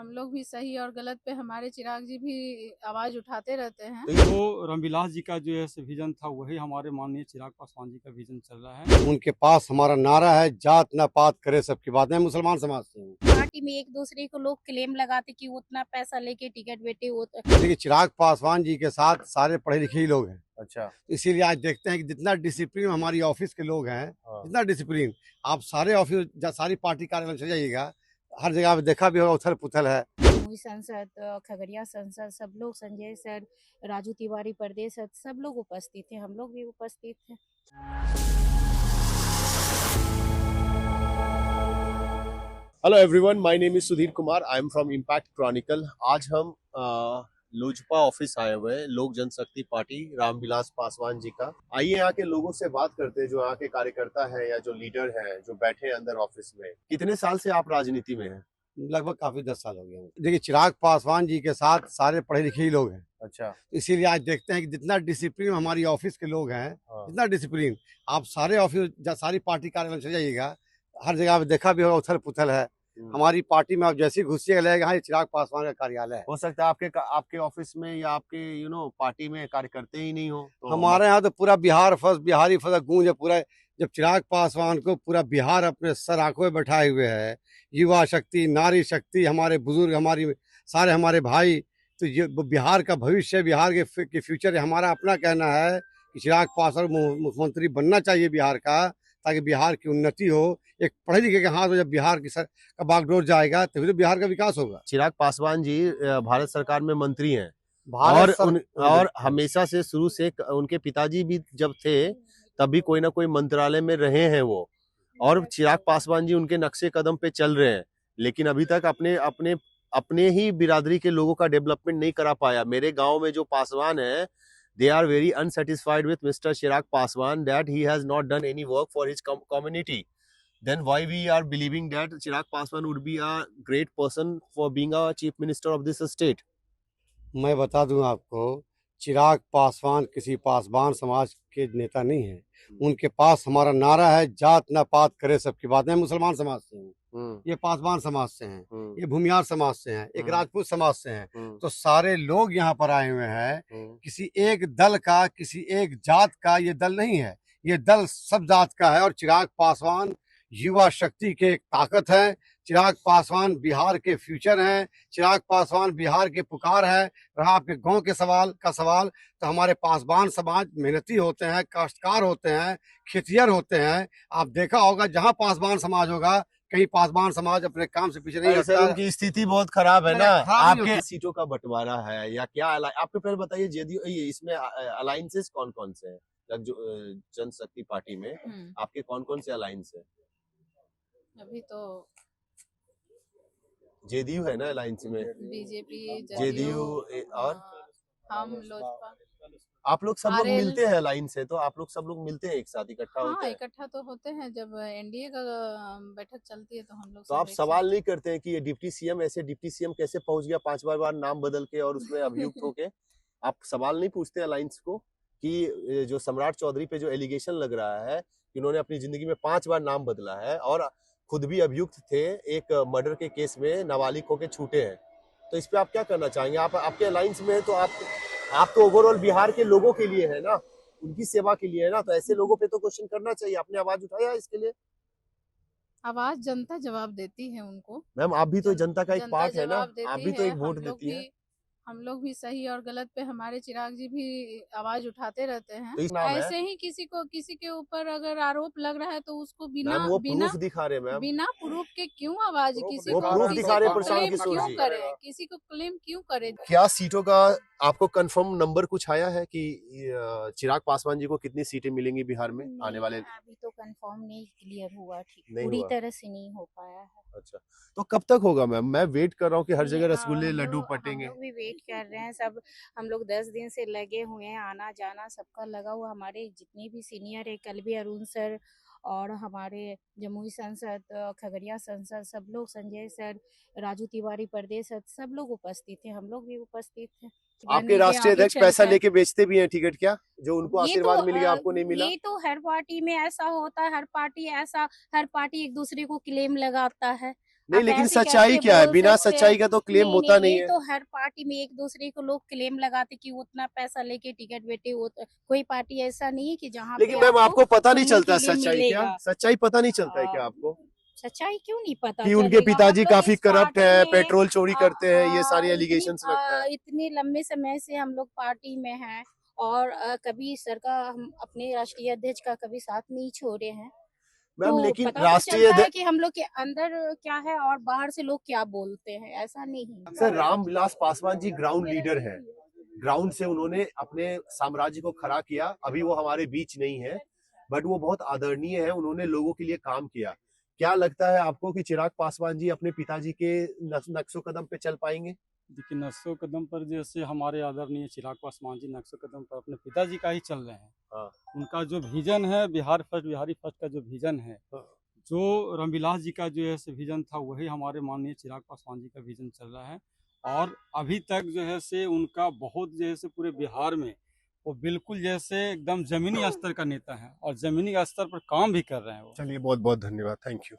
हम लोग भी सही और गलत पे हमारे चिराग जी भी आवाज उठाते रहते हैं। तो वो रामविलास जी का जो है विजन था, वही हमारे माननीय चिराग पासवान जी का विजन चल रहा है। उनके पास हमारा नारा है, जात न पात करे सबकी बात। मैं मुसलमान समाज से हूँ। पार्टी में एक दूसरे को लोग क्लेम लगाते कि उतना पैसा लेके टिकट बेटे देखिए, चिराग पासवान जी के साथ सारे पढ़े लिखे ही लोग हैं। अच्छा। इसीलिए आज देखते हैं कि जितना डिसिप्लिन हमारी ऑफिस के लोग हैं, जितना डिसिप्लिन आप सारे ऑफिस, सारी पार्टी कार्यालय चले जाइएगा, हर जगह पे देखा भी होगा उथल पुथल है। संसद, खगड़िया संसद, सब लोग, संजय सर, राजू तिवारी प्रदेश, सब लोग उपस्थित थे, हम लोग भी उपस्थित थे। Hello everyone, my name is Sudhir Kumar, I am from impact Chronicle. आज हम लोजपा ऑफिस आए हुए हैं, लोक जनशक्ति पार्टी रामविलास पासवान जी का। आइए यहाँ के लोगों से बात करते हैं, जो यहाँ के कार्यकर्ता हैं या जो लीडर हैं, जो बैठे हैं अंदर ऑफिस में। कितने साल से आप राजनीति में हैं? लगभग काफी 10 साल हो गए। देखिए, चिराग पासवान जी के साथ सारे पढ़े लिखे ही लोग हैं। अच्छा। इसीलिए आज देखते हैं कि जितना डिसिप्लिन हमारी ऑफिस के लोग हैं, जितना डिसिप्लिन आप सारे ऑफिस, सारी पार्टी कार्यालय चले जाइएगा, हर जगह पे देखा भी होगा उथल पुथल है। हमारी पार्टी में आप जैसे घुसिएगा लगेगा हाँ ये चिराग पासवान का कार्यालय है। हो सकता है आपके ऑफिस में या आपके पार्टी में कार्यकर्ता ही नहीं हो तो हमारे यहाँ तो पूरा बिहार फर्स्ट, बिहारी फर्स्ट गूंज है पूरा। जब चिराग पासवान को पूरा बिहार अपने सर आंखों में बैठाए हुए है, युवा शक्ति, नारी शक्ति, हमारे बुजुर्ग, हमारी सारे हमारे भाई, तो ये बिहार का भविष्य, बिहार के फ्यूचर है। हमारा अपना कहना है कि चिराग पासवान मुख्यमंत्री बनना चाहिए बिहार का, ताकि बिहार की उन्नति हो। एक पढ़े लिखे के हाथ में जब बिहार की का बागडोर जाएगा तभी तो बिहार का विकास होगा। चिराग पासवान जी भारत सरकार में मंत्री हैं और हमेशा से शुरू से उनके पिताजी भी जब थे तभी कोई ना कोई मंत्रालय में रहे हैं वो, और चिराग पासवान जी उनके नक्शे कदम पे चल रहे हैं, लेकिन अभी तक अपने ही बिरादरी के लोगों का डेवलपमेंट नहीं करा पाया। मेरे गांव में जो पासवान है, they are very unsatisfied with Mr. Chirag Paswan that he has not done any work for his community. Then why we are believing that Chirag Paswan would be a great person for being a chief minister of this state? मैं बता दूं आपको, चिराग पासवान किसी पासवान समाज के नेता नहीं है। उनके पास हमारा नारा है, जात न पात करे सबकी बात। मैं मुसलमान समाज से हूँ, ये पासवान समाज से हैं, ये भूमियार समाज से हैं, एक राजपूत समाज से हैं। तो सारे लोग यहाँ पर आए हुए हैं। किसी एक दल का, किसी एक जात का ये दल नहीं है, ये दल सब जात का है। और चिराग पासवान युवा शक्ति के एक ताकत है। चिराग पासवान बिहार के फ्यूचर हैं। चिराग पासवान बिहार के पुकार है। रहा आपके गांव के सवाल, तो हमारे पासवान समाज मेहनती होते हैं, काश्तकार होते हैं, खेतिहर होते हैं। आप देखा होगा जहां पासवान समाज होगा, कहीं पासवान समाज अपने काम से पीछे नहीं हटता। उनकी स्थिति बहुत खराब है ना। आपके सीटों का बंटवारा है या क्या? आपको पहले बताइए, जेडीयू इसमें अलायंसेस कौन कौन से हैं? जनशक्ति पार्टी में आपके कौन कौन से अलायंस है? अभी तो जेडीयू है ना अलायंस में, बीजेपी, जेडीयू और हम लोजपा। आप लोग सब लोग मिलते हैं अलायंस है, तो आप लोग सब लोग मिलते हैं एक साथ, इकट्ठा होते हैं? इकट्ठा तो होते हैं, जब एनडीए का बैठक चलती है तो हम लोग। तो आप सवाल नहीं करते हैं कि ये डिप्टी सीएम कैसे पहुंच गया 5 बार नाम बदल के और उसमें अभियुक्त होके? आप सवाल नहीं पूछते अलायंस को कि जो सम्राट चौधरी पे जो एलिगेशन लग रहा है कि उन्होंने अपनी जिंदगी में 5 बार नाम बदला है और खुद भी अभियुक्त थे एक मर्डर के केस में, नाबालिग होके छूटे हैं, तो इस पे आप क्या करना चाहेंगे? आप आपके अलायंस में है तो आप तो ओवरऑल बिहार के लोगों के लिए है ना, उनकी सेवा के लिए है ना, तो ऐसे लोगों पे तो क्वेश्चन करना चाहिए। आपने आवाज उठाया इसके लिए? आवाज जनता जवाब देती है उनको। मैम आप भी तो जनता का एक पार्ट है ना, आप भी तो एक वोट देती है। हम लोग भी सही और गलत पे हमारे चिराग जी भी आवाज उठाते रहते हैं। तो ऐसे ही किसी के ऊपर अगर आरोप लग रहा है तो उसको बिना प्रूफ दिखा रहे मैम, बिना प्रूफ के क्यों आवाज किसी को क्लेम क्यों करे? क्या सीटों का आपको कंफर्म नंबर कुछ आया है कि चिराग पासवान जी को कितनी सीटें मिलेंगी बिहार में आने वाले? अभी तो कंफर्म नहीं क्लियर हुआ, ठीक पूरी तरह से नहीं हो पाया है। अच्छा, तो कब तक होगा मैम? मैं वेट कर रहा हूँ कि हर जगह रसगुल्ले लड्डू पटेंगे। हम लोग भी वेट कर रहे हैं, सब हम लोग 10 दिन से लगे हुए हैं, आना जाना सबका लगा हुआ। हमारे जितने भी सीनियर है, कल भी अरुण सर और हमारे जमुई संसद, खगड़िया संसद, सब लोग, संजय सर, राजू तिवारी प्रदेश, सब लोग उपस्थित थे, हम लोग भी उपस्थित थे। आपके राष्ट्रीय अध्यक्ष पैसा लेके बेचते भी हैं टिकट क्या, जो उनको आशीर्वाद मिल गया आपको नहीं मिला? ये तो हर पार्टी में ऐसा होता है, हर पार्टी एक दूसरे को क्लेम लगाता है। नहीं, आप लेकिन ऐसे सच्चाई कैसे क्या है? बोल बिना सकते सच्चाई हैं? का तो क्लेम होता नहीं ये है। तो हर पार्टी में एक दूसरे को लोग क्लेम लगाते कि उतना पैसा लेके टिकट बेटे वो कोई पार्टी ऐसा नहीं है कि जहाँ लेकिन पे मैम आपको पता नहीं सुनने चलता के लिए सच्चाई क्या? मिलेगा। सच्चाई पता नहीं चलता है क्या आपको? सच्चाई क्यों नहीं पता कि उनके चलेगा? पिताजी हम लोग काफी इस करप्ट पार्टी है, में पेट्रोल चोरी करते हैं, ये सारी इतनी एलिगेशंस लगता है। इतने लंबे समय से हम लोग पार्टी में हैं और कभी सर का हम अपने राष्ट्रीय अध्यक्ष का कभी साथ नहीं छोड़े हैं। मैम तो लेकिन पता तो राष्ट्रीय चलता है कि हम लोग के अंदर क्या है और बाहर से लोग क्या बोलते हैं, ऐसा नहीं है। Sir Ramvilas Paswan ji ground leader है, ग्राउंड से उन्होंने अपने साम्राज्य को खड़ा किया। अभी वो हमारे बीच नहीं है, बट वो बहुत आदरणीय है, उन्होंने लोगों के लिए काम किया। क्या लगता है आपको कि चिराग पासवान जी अपने पिताजी के नक्शो कदम पे चल पाएंगे? देखिए, नक्शो कदम पर जैसे हमारे आदरणीय चिराग पासवान जी नक्शो कदम पर अपने पिताजी का ही चल रहे हैं। हाँ। उनका जो विजन है बिहार फर्स्ट बिहारी फर्स्ट का जो विजन है, हाँ। जो रामविलास जी का जो है से विजन था, वही हमारे माननीय चिराग पासवान जी का विजन चल रहा है। और अभी तक जो है से उनका बहुत जो है से पूरे बिहार में वो बिल्कुल जैसे एकदम जमीनी स्तर का नेता है और जमीनी स्तर पर काम भी कर रहे हैं वो। चलिए बहुत बहुत धन्यवाद, थैंक यू।